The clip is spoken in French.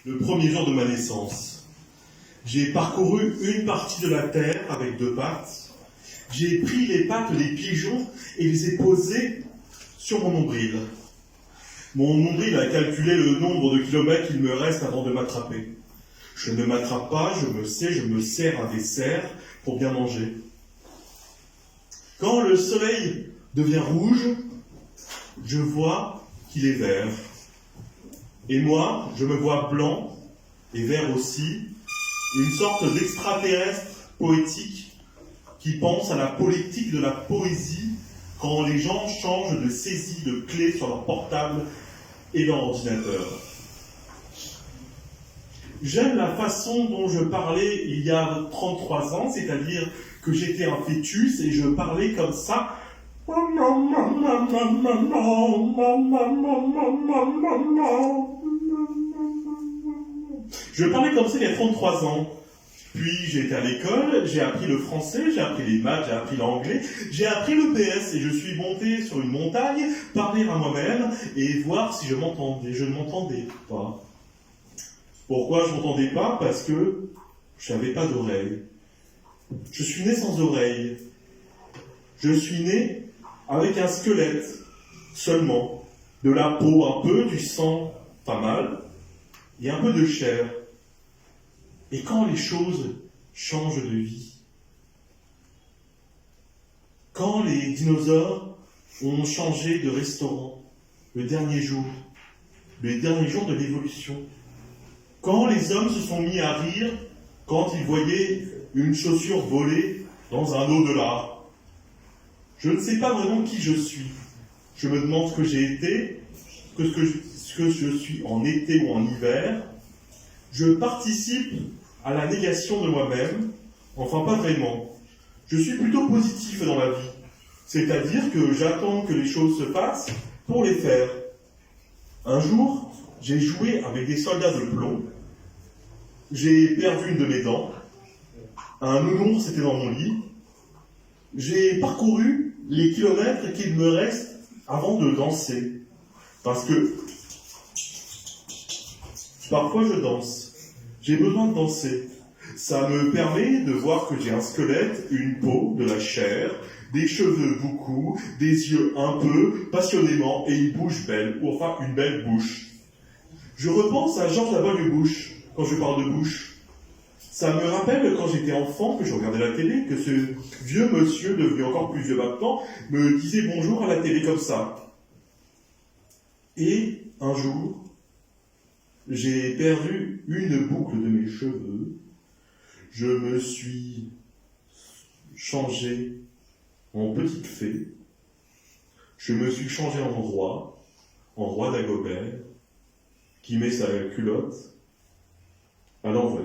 le premier jour de ma naissance. J'ai parcouru une partie de la terre avec 2 pattes. J'ai pris les pattes des pigeons et les ai posées sur mon nombril. Mon nombril a calculé le nombre de kilomètres qu'il me reste avant de m'attraper. Je ne m'attrape pas, je me sers un dessert pour bien manger. Quand le soleil devient rouge, je vois qu'il est vert. Et moi, je me vois blanc et vert aussi, une sorte d'extraterrestre poétique qui pense à la politique de la poésie quand les gens changent de saisie de clés sur leur portable et leur ordinateur. J'aime la façon dont je parlais il y a 33 ans, c'est-à-dire que j'étais un fœtus et je parlais comme ça. Je parlais comme ça il y a 33 ans. Puis j'ai été à l'école, j'ai appris le français, j'ai appris les maths, j'ai appris l'anglais, j'ai appris le PS et je suis monté sur une montagne, parler à moi-même et voir si je m'entendais. Je ne m'entendais pas. Pourquoi je ne m'entendais pas? Parce que je n'avais pas d'oreilles. Je suis né sans oreilles. Je suis né avec un squelette seulement, de la peau un peu, du sang pas mal, et un peu de chair. Et quand les choses changent de vie, quand les dinosaures ont changé de restaurant le dernier jour de l'évolution, quand les hommes se sont mis à rire quand ils voyaient une chaussure voler dans un au-delà, je ne sais pas vraiment qui je suis. Je me demande ce que j'ai été, ce que je suis en été ou en hiver. Je participe à la négation de moi-même, enfin pas vraiment. Je suis plutôt positif dans la vie, c'est-à-dire que j'attends que les choses se passent pour les faire. Un jour, j'ai joué avec des soldats de plomb, j'ai perdu une de mes dents, un nounours était dans mon lit, j'ai parcouru les kilomètres qu'il me reste avant de danser, parce que parfois je danse. J'ai besoin de danser. Ça me permet de voir que j'ai un squelette, une peau, de la chair, des cheveux beaucoup, des yeux un peu, passionnément, et une bouche belle, ou enfin une belle bouche. Je repense à Georges Lavoie-Bush quand je parle de bouche. Ça me rappelle quand j'étais enfant, que je regardais la télé, que ce vieux monsieur, devenu encore plus vieux maintenant, me disait bonjour à la télé comme ça. Et un jour, j'ai perdu une boucle de mes cheveux. Je me suis changé en petite fée. Je me suis changé en roi d'Agobert, qui met sa culotte à l'envers.